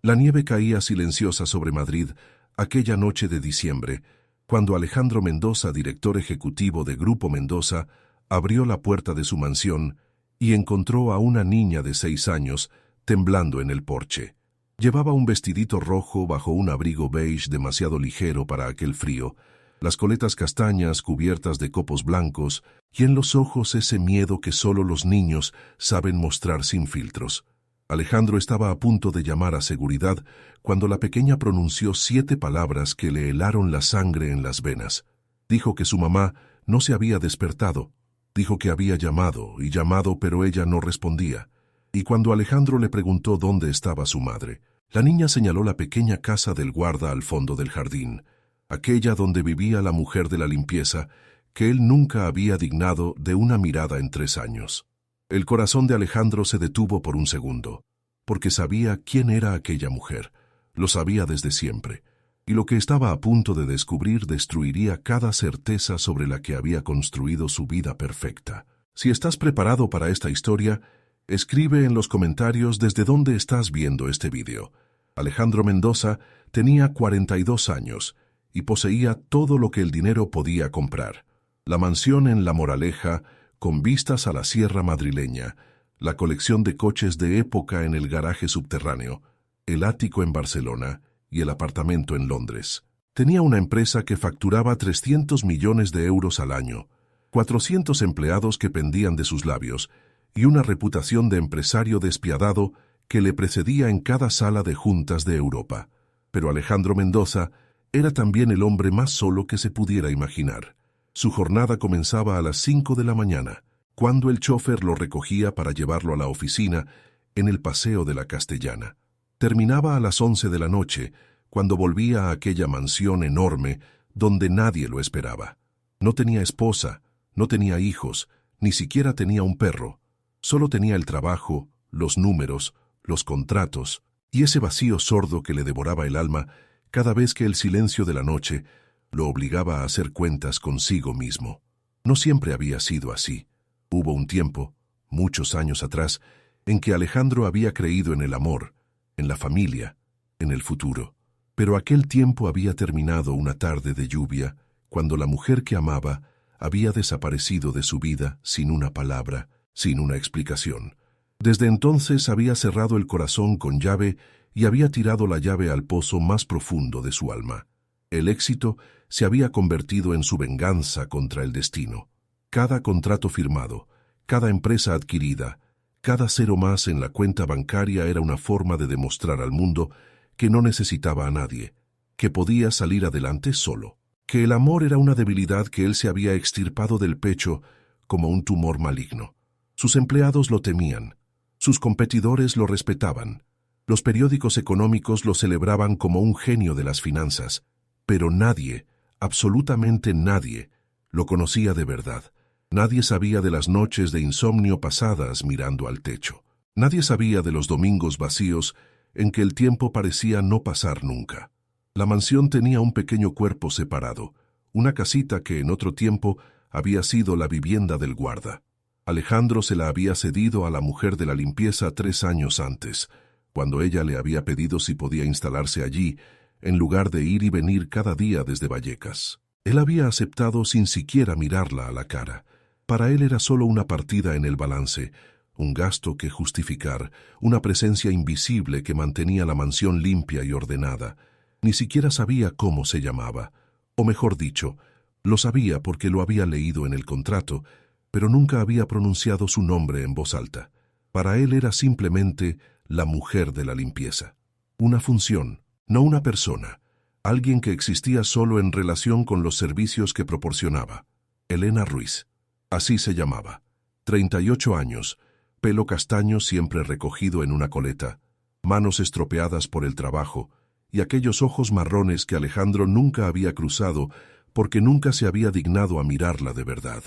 La nieve caía silenciosa sobre Madrid aquella noche de diciembre, cuando Alejandro Mendoza, director ejecutivo de Grupo Mendoza, abrió la puerta de su mansión y encontró a una niña de 6 años temblando en el porche. Llevaba un vestidito rojo bajo un abrigo beige demasiado ligero para aquel frío, las coletas castañas cubiertas de copos blancos y en los ojos ese miedo que solo los niños saben mostrar sin filtros. Alejandro estaba a punto de llamar a seguridad cuando la pequeña pronunció 7 palabras que le helaron la sangre en las venas. Dijo que su mamá no se había despertado. Dijo que había llamado y llamado, pero ella no respondía. Y cuando Alejandro le preguntó dónde estaba su madre, la niña señaló la pequeña casa del guarda al fondo del jardín, aquella donde vivía la mujer de la limpieza, que él nunca había dignado de una mirada en 3 años. El corazón de Alejandro se detuvo por un segundo, porque sabía quién era aquella mujer, lo sabía desde siempre, y lo que estaba a punto de descubrir destruiría cada certeza sobre la que había construido su vida perfecta. Si estás preparado para esta historia, escribe en los comentarios desde dónde estás viendo este vídeo. Alejandro Mendoza tenía 42 años y poseía todo lo que el dinero podía comprar. La mansión en La Moraleja, con vistas a la sierra madrileña, la colección de coches de época en el garaje subterráneo, el ático en Barcelona y el apartamento en Londres. Tenía una empresa que facturaba 300 millones de euros al año, 400 empleados que pendían de sus labios y una reputación de empresario despiadado que le precedía en cada sala de juntas de Europa. Pero Alejandro Mendoza era también el hombre más solo que se pudiera imaginar. Su jornada comenzaba a las 5 de la mañana, cuando el chofer lo recogía para llevarlo a la oficina en el Paseo de la Castellana. Terminaba a las 11 de la noche, cuando volvía a aquella mansión enorme donde nadie lo esperaba. No tenía esposa, no tenía hijos, ni siquiera tenía un perro. Solo tenía el trabajo, los números, los contratos y ese vacío sordo que le devoraba el alma cada vez que el silencio de la noche lo obligaba a hacer cuentas consigo mismo. No siempre había sido así. Hubo un tiempo, muchos años atrás, en que Alejandro había creído en el amor, en la familia, en el futuro. Pero aquel tiempo había terminado una tarde de lluvia, cuando la mujer que amaba había desaparecido de su vida sin una palabra, sin una explicación. Desde entonces había cerrado el corazón con llave y había tirado la llave al pozo más profundo de su alma. El éxito se había convertido en su venganza contra el destino. Cada contrato firmado, cada empresa adquirida, cada cero más en la cuenta bancaria era una forma de demostrar al mundo que no necesitaba a nadie, que podía salir adelante solo, que el amor era una debilidad que él se había extirpado del pecho como un tumor maligno. Sus empleados lo temían, sus competidores lo respetaban, los periódicos económicos lo celebraban como un genio de las finanzas, pero nadie, absolutamente nadie, lo conocía de verdad. Nadie sabía de las noches de insomnio pasadas mirando al techo. Nadie sabía de los domingos vacíos en que el tiempo parecía no pasar nunca. La mansión tenía un pequeño cuerpo separado, una casita que en otro tiempo había sido la vivienda del guarda. Alejandro se la había cedido a la mujer de la limpieza 3 años antes, cuando ella le había pedido si podía instalarse allí, en lugar de ir y venir cada día desde Vallecas. Él había aceptado sin siquiera mirarla a la cara. Para él era solo una partida en el balance, un gasto que justificar, una presencia invisible que mantenía la mansión limpia y ordenada. Ni siquiera sabía cómo se llamaba, o mejor dicho, lo sabía porque lo había leído en el contrato, pero nunca había pronunciado su nombre en voz alta. Para él era simplemente la mujer de la limpieza. Una función, no una persona, alguien que existía solo en relación con los servicios que proporcionaba. Elena Ruiz. Así se llamaba. 38 años, pelo castaño siempre recogido en una coleta, manos estropeadas por el trabajo, y aquellos ojos marrones que Alejandro nunca había cruzado porque nunca se había dignado a mirarla de verdad.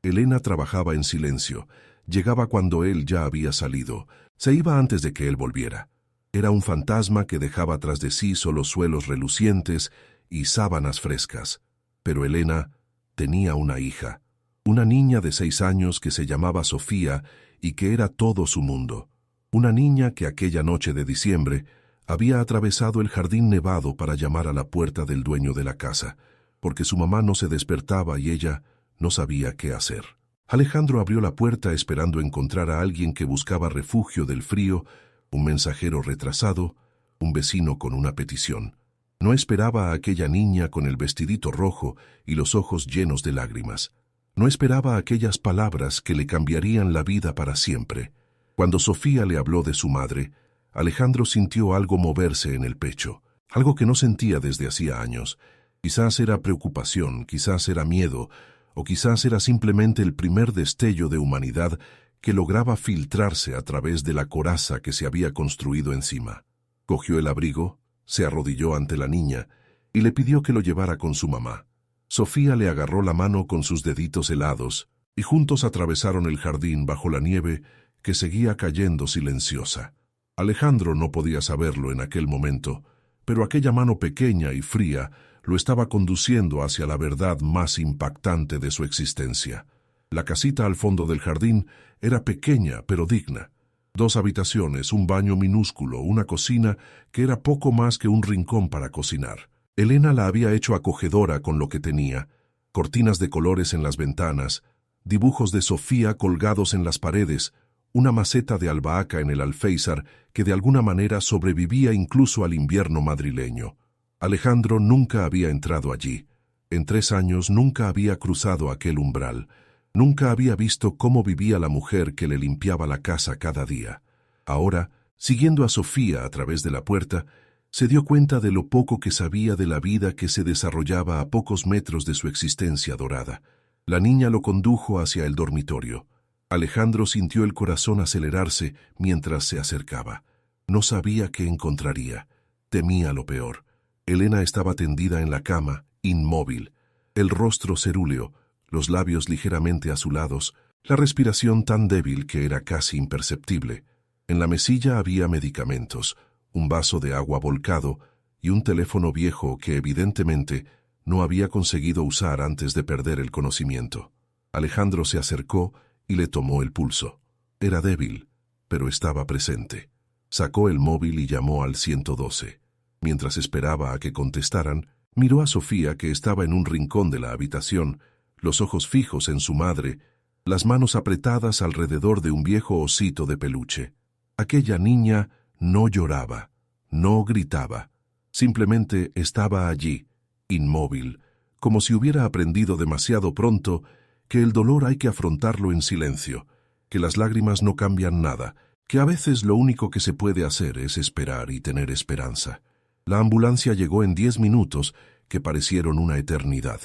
Elena trabajaba en silencio, llegaba cuando él ya había salido, se iba antes de que él volviera. Era un fantasma que dejaba tras de sí solo suelos relucientes y sábanas frescas. Pero Elena tenía una hija, una niña de 6 años que se llamaba Sofía y que era todo su mundo. Una niña que aquella noche de diciembre Había atravesado el jardín nevado para llamar a la puerta del dueño de la casa, porque su mamá no se despertaba y ella no sabía qué hacer. Alejandro abrió la puerta esperando encontrar a alguien que buscaba refugio del frío, un mensajero retrasado, un vecino con una petición. No esperaba a aquella niña con el vestidito rojo y los ojos llenos de lágrimas. No esperaba aquellas palabras que le cambiarían la vida para siempre. Cuando Sofía le habló de su madre, Alejandro sintió algo moverse en el pecho, algo que no sentía desde hacía años. Quizás era preocupación, quizás era miedo, o quizás era simplemente el primer destello de humanidad que lograba filtrarse a través de la coraza que se había construido encima. Cogió el abrigo, se arrodilló ante la niña y le pidió que lo llevara con su mamá. Sofía le agarró la mano con sus deditos helados y juntos atravesaron el jardín bajo la nieve que seguía cayendo silenciosa. Alejandro no podía saberlo en aquel momento, pero aquella mano pequeña y fría lo estaba conduciendo hacia la verdad más impactante de su existencia. La casita al fondo del jardín era pequeña pero digna. 2 habitaciones, un baño minúsculo, una cocina que era poco más que un rincón para cocinar. Elena la había hecho acogedora con lo que tenía: cortinas de colores en las ventanas, dibujos de Sofía colgados en las paredes, una maceta de albahaca en el alféizar que de alguna manera sobrevivía incluso al invierno madrileño. Alejandro nunca había entrado allí. En 3 años nunca había cruzado aquel umbral. Nunca había visto cómo vivía la mujer que le limpiaba la casa cada día. Ahora, siguiendo a Sofía a través de la puerta, se dio cuenta de lo poco que sabía de la vida que se desarrollaba a pocos metros de su existencia dorada. La niña lo condujo hacia el dormitorio. Alejandro sintió el corazón acelerarse mientras se acercaba. No sabía qué encontraría. Temía lo peor. Elena estaba tendida en la cama, inmóvil, el rostro cerúleo, los labios ligeramente azulados, la respiración tan débil que era casi imperceptible. En la mesilla había medicamentos, un vaso de agua volcado y un teléfono viejo que evidentemente no había conseguido usar antes de perder el conocimiento. Alejandro se acercó y le tomó el pulso. Era débil, pero estaba presente. Sacó el móvil y llamó al 112. Mientras esperaba a que contestaran, miró a Sofía, que estaba en un rincón de la habitación, los ojos fijos en su madre, las manos apretadas alrededor de un viejo osito de peluche. Aquella niña no lloraba, no gritaba, simplemente estaba allí, inmóvil, como si hubiera aprendido demasiado pronto que el dolor hay que afrontarlo en silencio, que las lágrimas no cambian nada, que a veces lo único que se puede hacer es esperar y tener esperanza. La ambulancia llegó en 10 minutos, que parecieron una eternidad.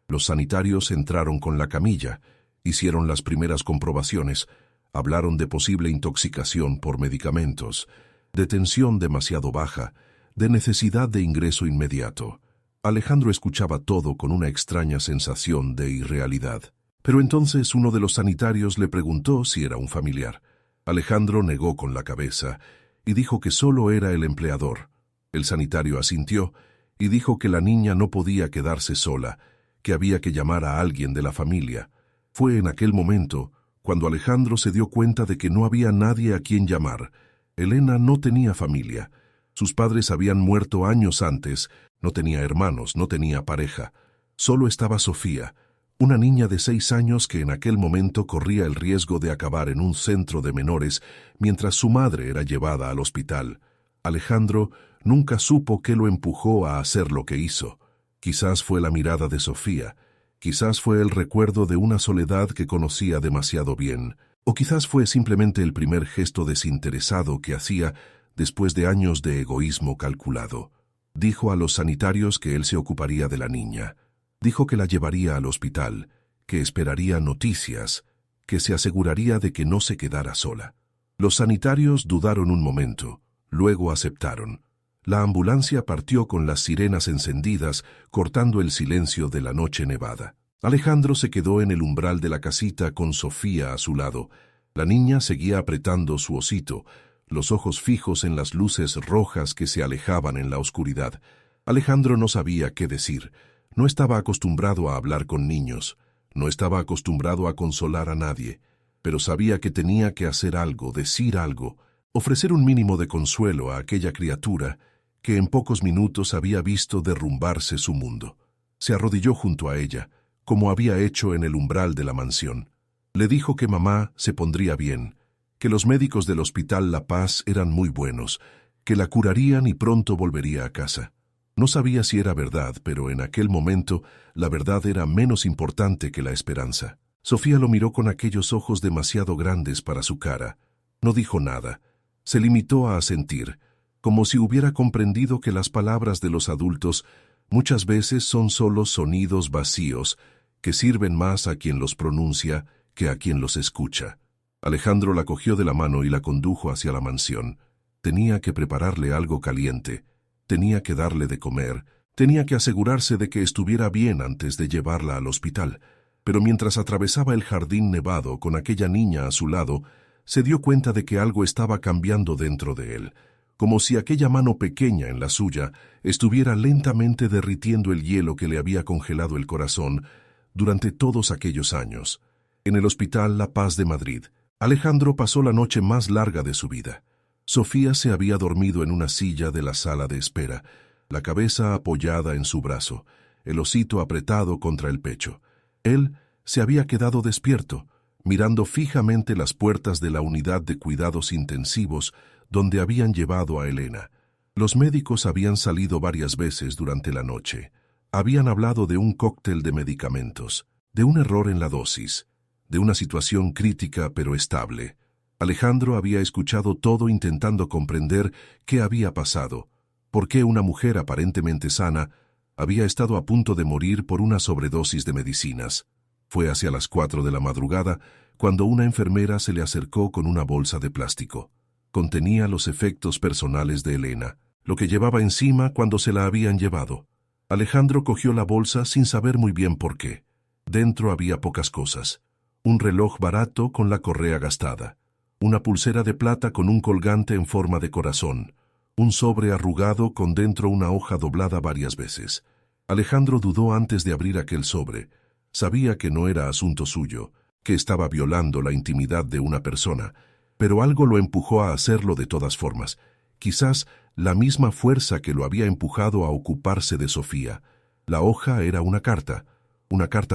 Los sanitarios entraron con la camilla, hicieron las primeras comprobaciones, hablaron de posible intoxicación por medicamentos, de tensión demasiado baja, de necesidad de ingreso inmediato. Alejandro escuchaba todo con una extraña sensación de irrealidad. Pero entonces uno de los sanitarios le preguntó si era un familiar. Alejandro negó con la cabeza y dijo que solo era el empleador. El sanitario asintió y dijo que la niña no podía quedarse sola, que había que llamar a alguien de la familia. Fue en aquel momento cuando Alejandro se dio cuenta de que no había nadie a quien llamar. Elena no tenía familia. Sus padres habían muerto años antes, no tenía hermanos, no tenía pareja. Solo estaba Sofía, una niña de 6 años que en aquel momento corría el riesgo de acabar en un centro de menores mientras su madre era llevada al hospital. Alejandro nunca supo qué lo empujó a hacer lo que hizo. Quizás fue la mirada de Sofía, quizás fue el recuerdo de una soledad que conocía demasiado bien, o quizás fue simplemente el primer gesto desinteresado que hacía después de años de egoísmo calculado. Dijo a los sanitarios que él se ocuparía de la niña. Dijo que la llevaría al hospital, que esperaría noticias, que se aseguraría de que no se quedara sola. Los sanitarios dudaron un momento, luego aceptaron. La ambulancia partió con las sirenas encendidas, cortando el silencio de la noche nevada. Alejandro se quedó en el umbral de la casita con Sofía a su lado. La niña seguía apretando su osito, los ojos fijos en las luces rojas que se alejaban en la oscuridad. Alejandro no sabía qué decir. No estaba acostumbrado a hablar con niños, no estaba acostumbrado a consolar a nadie, pero sabía que tenía que hacer algo, decir algo, ofrecer un mínimo de consuelo a aquella criatura que en pocos minutos había visto derrumbarse su mundo. Se arrodilló junto a ella, como había hecho en el umbral de la mansión. Le dijo que mamá se pondría bien, que los médicos del Hospital La Paz eran muy buenos, que la curarían y pronto volvería a casa. No sabía si era verdad, pero en aquel momento la verdad era menos importante que la esperanza. Sofía lo miró con aquellos ojos demasiado grandes para su cara. No dijo nada. Se limitó a asentir, como si hubiera comprendido que las palabras de los adultos muchas veces son solo sonidos vacíos que sirven más a quien los pronuncia que a quien los escucha. Alejandro la cogió de la mano y la condujo hacia la mansión. Tenía que prepararle algo caliente, tenía que darle de comer, tenía que asegurarse de que estuviera bien antes de llevarla al hospital. Pero mientras atravesaba el jardín nevado con aquella niña a su lado, se dio cuenta de que algo estaba cambiando dentro de él, como si aquella mano pequeña en la suya estuviera lentamente derritiendo el hielo que le había congelado el corazón durante todos aquellos años. En el Hospital La Paz de Madrid, Alejandro pasó la noche más larga de su vida. Sofía se había dormido en una silla de la sala de espera, la cabeza apoyada en su brazo, el hocito apretado contra el pecho. Él se había quedado despierto, mirando fijamente las puertas de la unidad de cuidados intensivos donde habían llevado a Elena. Los médicos habían salido varias veces durante la noche. Habían hablado de un cóctel de medicamentos, de un error en la dosis, de una situación crítica pero estable. Alejandro había escuchado todo intentando comprender qué había pasado, por qué una mujer aparentemente sana había estado a punto de morir por una sobredosis de medicinas. Fue hacia las 4 de la madrugada cuando una enfermera se le acercó con una bolsa de plástico. Contenía los efectos personales de Elena, lo que llevaba encima cuando se la habían llevado. Alejandro cogió la bolsa sin saber muy bien por qué. Dentro había pocas cosas. Un reloj barato con la correa gastada, una pulsera de plata con un colgante en forma de corazón, un sobre arrugado con dentro una hoja doblada varias veces. Alejandro dudó antes de abrir aquel sobre. Sabía que no era asunto suyo, que estaba violando la intimidad de una persona, pero algo lo empujó a hacerlo de todas formas. Quizás la misma fuerza que lo había empujado a ocuparse de Sofía. La hoja era una carta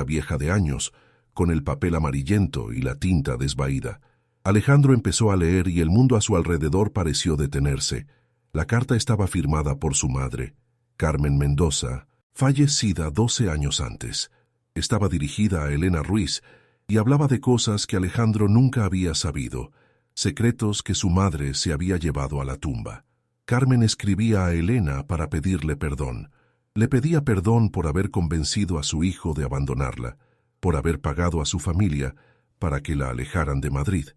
vieja de años, con el papel amarillento y la tinta desvaída. Alejandro empezó a leer y el mundo a su alrededor pareció detenerse. La carta estaba firmada por su madre, Carmen Mendoza, fallecida 12 años antes. Estaba dirigida a Elena Ruiz y hablaba de cosas que Alejandro nunca había sabido, secretos que su madre se había llevado a la tumba. Carmen escribía a Elena para pedirle perdón. Le pedía perdón por haber convencido a su hijo de abandonarla, por haber pagado a su familia para que la alejaran de Madrid,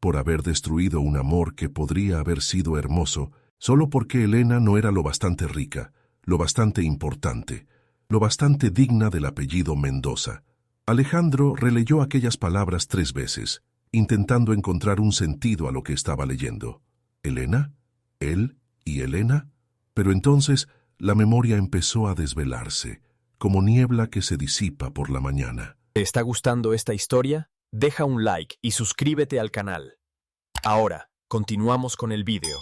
por haber destruido un amor que podría haber sido hermoso, solo porque Elena no era lo bastante rica, lo bastante importante, lo bastante digna del apellido Mendoza. Alejandro releyó aquellas palabras 3 veces, intentando encontrar un sentido a lo que estaba leyendo. ¿Elena? ¿Él y Elena? Pero entonces la memoria empezó a desvelarse, como niebla que se disipa por la mañana. ¿Te está gustando esta historia? Deja un like y suscríbete al canal. Ahora, continuamos con el vídeo.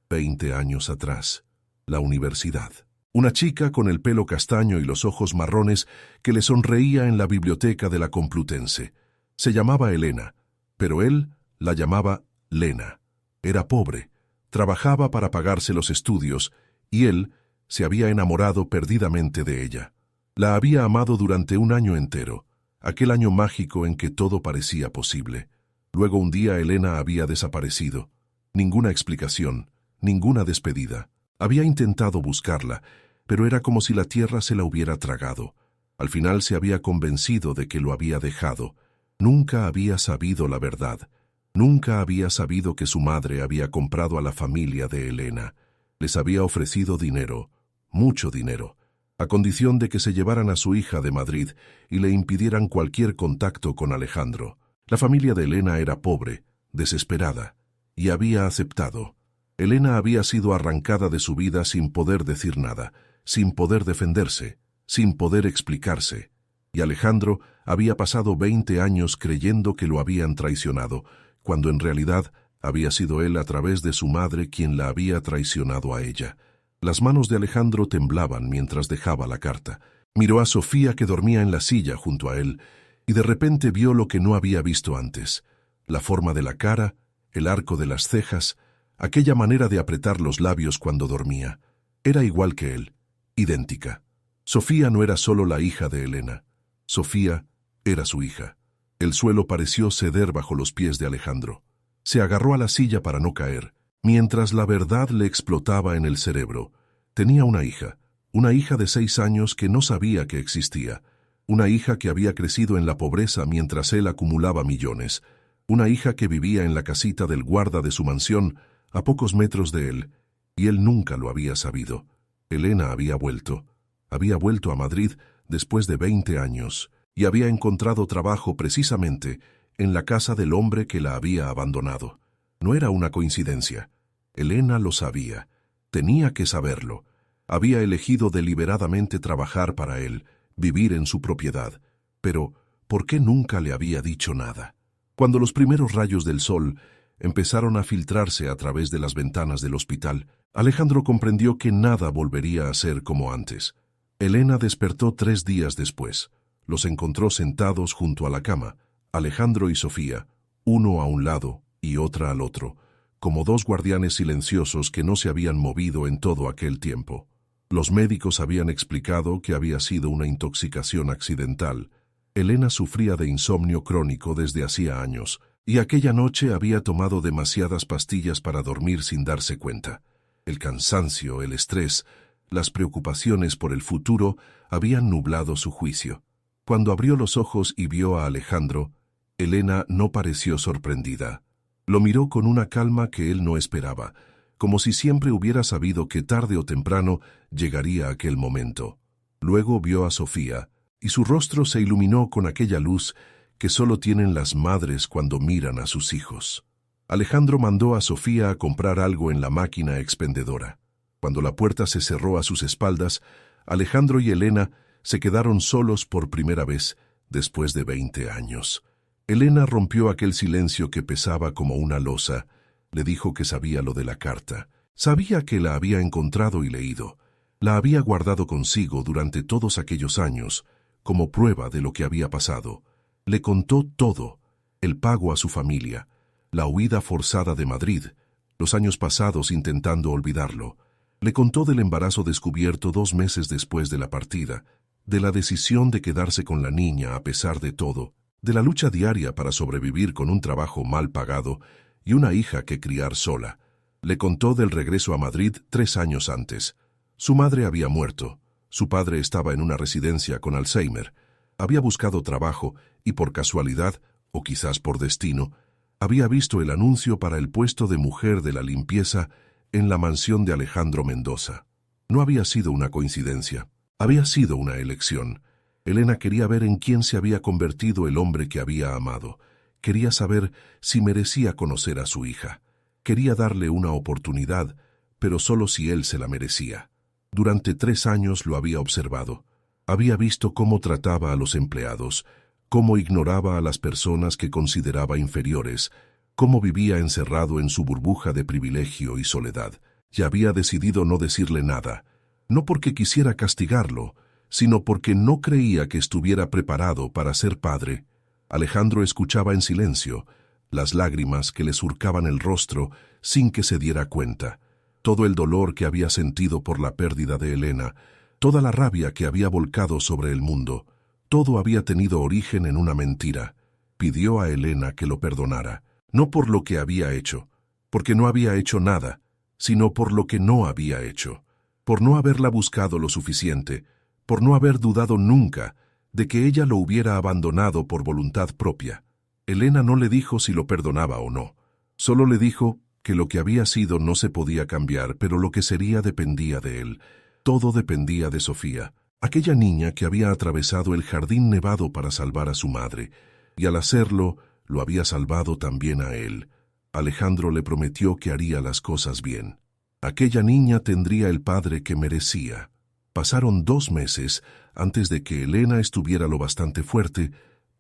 20 años atrás, la universidad. Una chica con el pelo castaño y los ojos marrones que le sonreía en la biblioteca de la Complutense. Se llamaba Elena, pero él la llamaba Lena. Era pobre, trabajaba para pagarse los estudios y él se había enamorado perdidamente de ella. La había amado durante un año entero, aquel año mágico en que todo parecía posible. Luego un día Elena había desaparecido. Ninguna explicación, ninguna despedida. Había intentado buscarla, pero era como si la tierra se la hubiera tragado. Al final se había convencido de que lo había dejado. Nunca había sabido la verdad. Nunca había sabido que su madre había comprado a la familia de Elena. Les había ofrecido dinero, mucho dinero, a condición de que se llevaran a su hija de Madrid y le impidieran cualquier contacto con Alejandro. La familia de Elena era pobre, desesperada, y había aceptado. Elena había sido arrancada de su vida sin poder decir nada, sin poder defenderse, sin poder explicarse. Y Alejandro había pasado 20 años creyendo que lo habían traicionado, cuando en realidad Había sido él a través de su madre quien la había traicionado a ella. Las manos de Alejandro temblaban mientras dejaba la carta. Miró a Sofía que dormía en la silla junto a él y de repente vio lo que no había visto antes. La forma de la cara, el arco de las cejas, aquella manera de apretar los labios cuando dormía. Era igual que él, idéntica. Sofía no era solo la hija de Elena. Sofía era su hija. El suelo pareció ceder bajo los pies de Alejandro. Se agarró a la silla para no caer, mientras la verdad le explotaba en el cerebro. Tenía una hija de 6 años que no sabía que existía, una hija que había crecido en la pobreza mientras él acumulaba millones, una hija que vivía en la casita del guarda de su mansión a pocos metros de él, y él nunca lo había sabido. Elena había vuelto a Madrid después de 20 años, y había encontrado trabajo precisamente en la casa del hombre que la había abandonado. No era una coincidencia. Elena lo sabía. Tenía que saberlo. Había elegido deliberadamente trabajar para él, vivir en su propiedad. Pero, ¿por qué nunca le había dicho nada? Cuando los primeros rayos del sol empezaron a filtrarse a través de las ventanas del hospital, Alejandro comprendió que nada volvería a ser como antes. Elena despertó 3 días después. Los encontró sentados junto a la cama, Alejandro y Sofía, uno a un lado y otra al otro, como 2 guardianes silenciosos que no se habían movido en todo aquel tiempo. Los médicos habían explicado que había sido una intoxicación accidental. Elena sufría de insomnio crónico desde hacía años, y aquella noche había tomado demasiadas pastillas para dormir sin darse cuenta. El cansancio, el estrés, las preocupaciones por el futuro habían nublado su juicio. Cuando abrió los ojos y vio a Alejandro, Elena no pareció sorprendida. Lo miró con una calma que él no esperaba, como si siempre hubiera sabido que tarde o temprano llegaría aquel momento. Luego vio a Sofía, y su rostro se iluminó con aquella luz que solo tienen las madres cuando miran a sus hijos. Alejandro mandó a Sofía a comprar algo en la máquina expendedora. Cuando la puerta se cerró a sus espaldas, Alejandro y Elena se quedaron solos por primera vez después de 20 años. Elena rompió aquel silencio que pesaba como una losa. Le dijo que sabía lo de la carta. Sabía que la había encontrado y leído. La había guardado consigo durante todos aquellos años, como prueba de lo que había pasado. Le contó todo: el pago a su familia, la huida forzada de Madrid, los años pasados intentando olvidarlo. Le contó del embarazo descubierto 2 meses después de la partida, de la decisión de quedarse con la niña a pesar de todo, de la lucha diaria para sobrevivir con un trabajo mal pagado y una hija que criar sola. Le contó del regreso a Madrid 3 años antes. Su madre había muerto, su padre estaba en una residencia con Alzheimer, había buscado trabajo y por casualidad, o quizás por destino, había visto el anuncio para el puesto de mujer de la limpieza en la mansión de Alejandro Mendoza. No había sido una coincidencia, había sido una elección. Elena quería ver en quién se había convertido el hombre que había amado. Quería saber si merecía conocer a su hija. Quería darle una oportunidad, pero solo si él se la merecía. Durante 3 años lo había observado. Había visto cómo trataba a los empleados, cómo ignoraba a las personas que consideraba inferiores, cómo vivía encerrado en su burbuja de privilegio y soledad. Y había decidido no decirle nada, no porque quisiera castigarlo, sino porque no creía que estuviera preparado para ser padre. Alejandro escuchaba en silencio, las lágrimas que le surcaban el rostro sin que se diera cuenta, todo el dolor que había sentido por la pérdida de Elena, toda la rabia que había volcado sobre el mundo. Todo había tenido origen en una mentira. Pidió a Elena que lo perdonara, no por lo que había hecho, porque no había hecho nada, sino por lo que no había hecho, por no haberla buscado lo suficiente, por no haber dudado nunca de que ella lo hubiera abandonado por voluntad propia. Elena no le dijo si lo perdonaba o no. Solo le dijo que lo que había sido no se podía cambiar, pero lo que sería dependía de él. Todo dependía de Sofía, aquella niña que había atravesado el jardín nevado para salvar a su madre, y al hacerlo, lo había salvado también a él. Alejandro le prometió que haría las cosas bien. Aquella niña tendría el padre que merecía. Pasaron 2 meses antes de que Elena estuviera lo bastante fuerte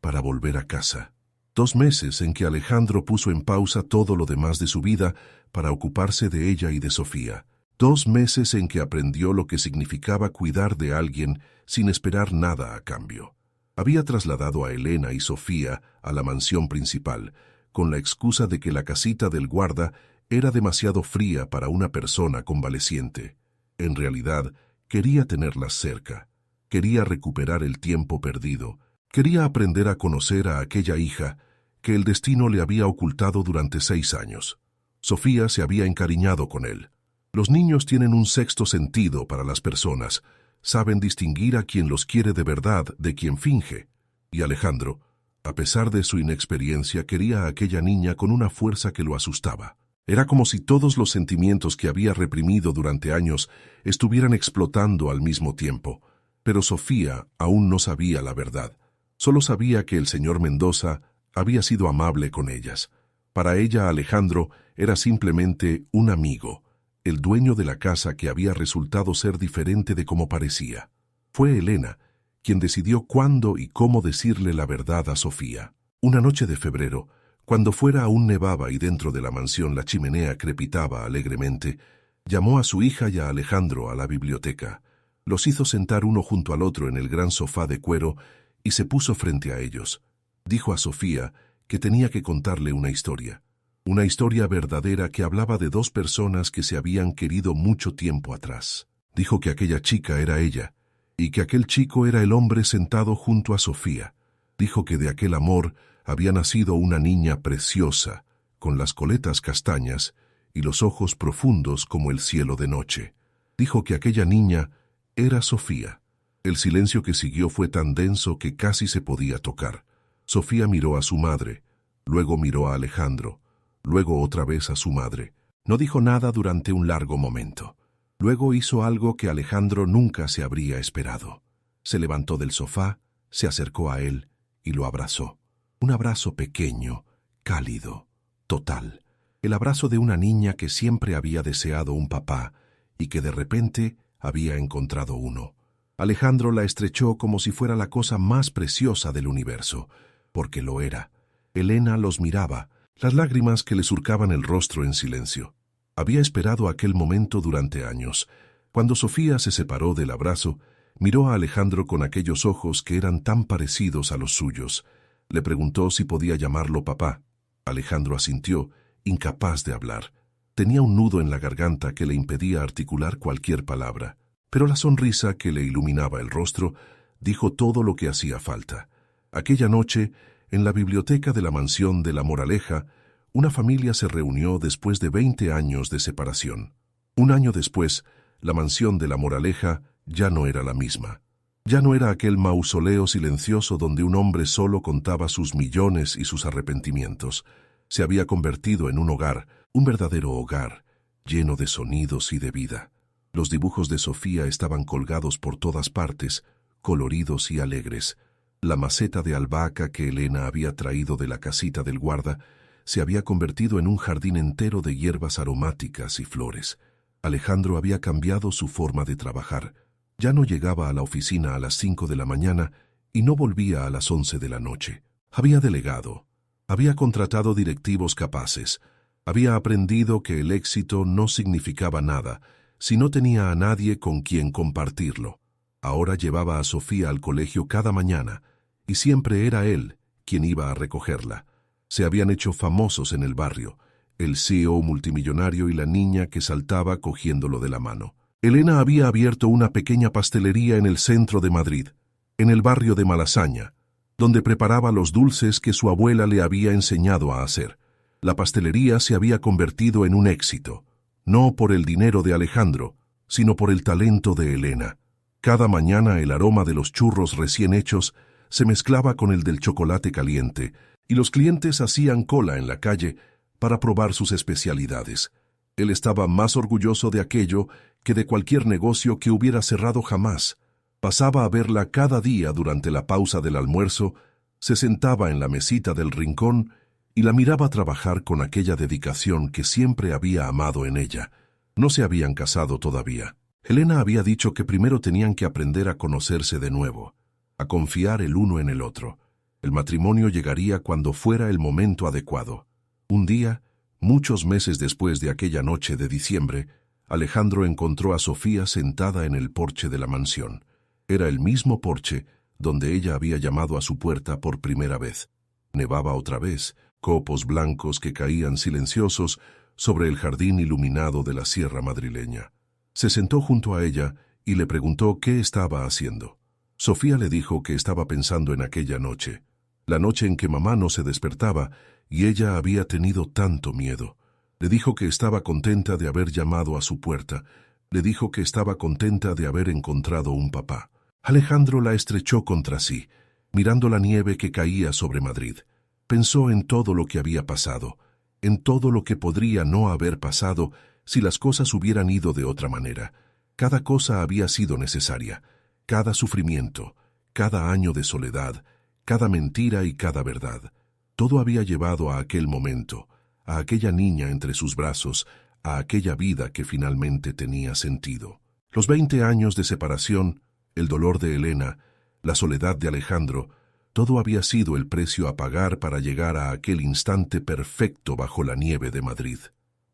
para volver a casa. 2 meses en que Alejandro puso en pausa todo lo demás de su vida para ocuparse de ella y de Sofía. 2 meses en que aprendió lo que significaba cuidar de alguien sin esperar nada a cambio. Había trasladado a Elena y Sofía a la mansión principal, con la excusa de que la casita del guarda era demasiado fría para una persona convaleciente. En realidad, quería tenerlas cerca. Quería recuperar el tiempo perdido. Quería aprender a conocer a aquella hija que el destino le había ocultado durante 6 años. Sofía se había encariñado con él. Los niños tienen un sexto sentido para las personas. Saben distinguir a quien los quiere de verdad de quien finge. Y Alejandro, a pesar de su inexperiencia, quería a aquella niña con una fuerza que lo asustaba. Era como si todos los sentimientos que había reprimido durante años estuvieran explotando al mismo tiempo. Pero Sofía aún no sabía la verdad. Solo sabía que el señor Mendoza había sido amable con ellas. Para ella, Alejandro era simplemente un amigo, el dueño de la casa que había resultado ser diferente de como parecía. Fue Elena quien decidió cuándo y cómo decirle la verdad a Sofía. Una noche de febrero, cuando fuera aún nevaba y dentro de la mansión la chimenea crepitaba alegremente, llamó a su hija y a Alejandro a la biblioteca. Los hizo sentar uno junto al otro en el gran sofá de cuero y se puso frente a ellos. Dijo a Sofía que tenía que contarle una historia verdadera que hablaba de 2 personas que se habían querido mucho tiempo atrás. Dijo que aquella chica era ella, y que aquel chico era el hombre sentado junto a Sofía. Dijo que de aquel amor había nacido una niña preciosa, con las coletas castañas y los ojos profundos como el cielo de noche. Dijo que aquella niña era Sofía. El silencio que siguió fue tan denso que casi se podía tocar. Sofía miró a su madre, luego miró a Alejandro, luego otra vez a su madre. No dijo nada durante un largo momento. Luego hizo algo que Alejandro nunca se habría esperado. Se levantó del sofá, se acercó a él y lo abrazó. Un abrazo pequeño, cálido, total. El abrazo de una niña que siempre había deseado un papá y que de repente había encontrado uno. Alejandro la estrechó como si fuera la cosa más preciosa del universo, porque lo era. Elena los miraba, las lágrimas que le surcaban el rostro en silencio. Había esperado aquel momento durante años. Cuando Sofía se separó del abrazo, miró a Alejandro con aquellos ojos que eran tan parecidos a los suyos. Le preguntó si podía llamarlo papá. Alejandro asintió, incapaz de hablar. Tenía un nudo en la garganta que le impedía articular cualquier palabra. Pero la sonrisa que le iluminaba el rostro dijo todo lo que hacía falta. Aquella noche, en la biblioteca de la mansión de La Moraleja, una familia se reunió después de 20 años de separación. Un año después, la mansión de La Moraleja ya no era la misma. Ya no era aquel mausoleo silencioso donde un hombre solo contaba sus millones y sus arrepentimientos. Se había convertido en un hogar, un verdadero hogar, lleno de sonidos y de vida. Los dibujos de Sofía estaban colgados por todas partes, coloridos y alegres. La maceta de albahaca que Elena había traído de la casita del guarda se había convertido en un jardín entero de hierbas aromáticas y flores. Alejandro había cambiado su forma de trabajar. Ya no llegaba a la oficina a las 5 de la mañana y no volvía a las 11 de la noche. Había delegado, había contratado directivos capaces, había aprendido que el éxito no significaba nada si no tenía a nadie con quien compartirlo. Ahora llevaba a Sofía al colegio cada mañana y siempre era él quien iba a recogerla. Se habían hecho famosos en el barrio, el CEO multimillonario y la niña que saltaba cogiéndolo de la mano. Elena había abierto una pequeña pastelería en el centro de Madrid, en el barrio de Malasaña, donde preparaba los dulces que su abuela le había enseñado a hacer. La pastelería se había convertido en un éxito, no por el dinero de Alejandro, sino por el talento de Elena. Cada mañana el aroma de los churros recién hechos se mezclaba con el del chocolate caliente, y los clientes hacían cola en la calle para probar sus especialidades. Él estaba más orgulloso de aquello que de cualquier negocio que hubiera cerrado jamás. Pasaba a verla cada día durante la pausa del almuerzo, se sentaba en la mesita del rincón y la miraba trabajar con aquella dedicación que siempre había amado en ella. No se habían casado todavía. Elena había dicho que primero tenían que aprender a conocerse de nuevo, a confiar el uno en el otro. El matrimonio llegaría cuando fuera el momento adecuado. Un día, muchos meses después de aquella noche de diciembre, Alejandro encontró a Sofía sentada en el porche de la mansión. Era el mismo porche donde ella había llamado a su puerta por primera vez. Nevaba otra vez, copos blancos que caían silenciosos sobre el jardín iluminado de la sierra madrileña. Se sentó junto a ella y le preguntó qué estaba haciendo. Sofía le dijo que estaba pensando en aquella noche, la noche en que mamá no se despertaba y ella había tenido tanto miedo. Le dijo que estaba contenta de haber llamado a su puerta. Le dijo que estaba contenta de haber encontrado un papá. Alejandro la estrechó contra sí, mirando la nieve que caía sobre Madrid. Pensó en todo lo que había pasado, en todo lo que podría no haber pasado si las cosas hubieran ido de otra manera. Cada cosa había sido necesaria, cada sufrimiento, cada año de soledad, cada mentira y cada verdad. Todo había llevado a aquel momento, a aquella niña entre sus brazos, a aquella vida que finalmente tenía sentido. Los 20 años de separación, el dolor de Elena, la soledad de Alejandro, todo había sido el precio a pagar para llegar a aquel instante perfecto bajo la nieve de Madrid.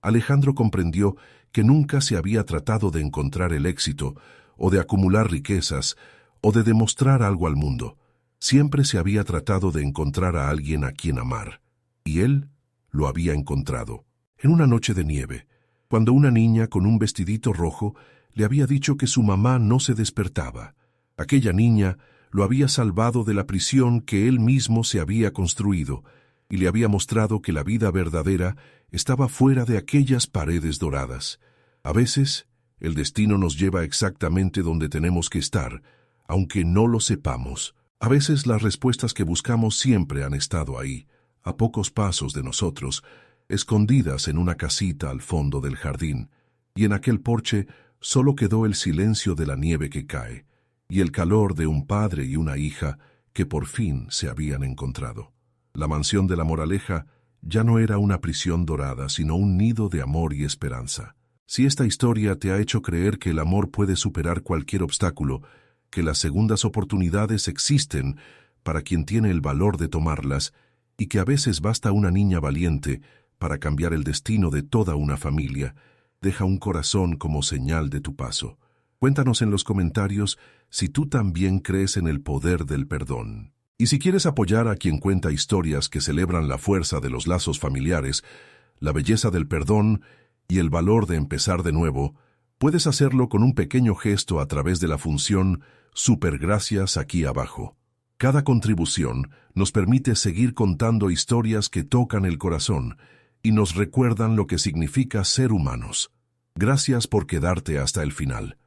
Alejandro comprendió que nunca se había tratado de encontrar el éxito, o de acumular riquezas, o de demostrar algo al mundo. Siempre se había tratado de encontrar a alguien a quien amar, y él lo había encontrado. En una noche de nieve, cuando una niña con un vestidito rojo le había dicho que su mamá no se despertaba. Aquella niña lo había salvado de la prisión que él mismo se había construido, y le había mostrado que la vida verdadera estaba fuera de aquellas paredes doradas. A veces, el destino nos lleva exactamente donde tenemos que estar, aunque no lo sepamos. A veces las respuestas que buscamos siempre han estado ahí, a pocos pasos de nosotros, escondidas en una casita al fondo del jardín, y en aquel porche solo quedó el silencio de la nieve que cae, y el calor de un padre y una hija que por fin se habían encontrado. La mansión de la Moraleja ya no era una prisión dorada, sino un nido de amor y esperanza. Si esta historia te ha hecho creer que el amor puede superar cualquier obstáculo, que las segundas oportunidades existen para quien tiene el valor de tomarlas, y que a veces basta una niña valiente para cambiar el destino de toda una familia, deja un corazón como señal de tu paso. Cuéntanos en los comentarios si tú también crees en el poder del perdón. Y si quieres apoyar a quien cuenta historias que celebran la fuerza de los lazos familiares, la belleza del perdón y el valor de empezar de nuevo, puedes hacerlo con un pequeño gesto a través de la función Supergracias aquí abajo. Cada contribución nos permite seguir contando historias que tocan el corazón y nos recuerdan lo que significa ser humanos. Gracias por quedarte hasta el final.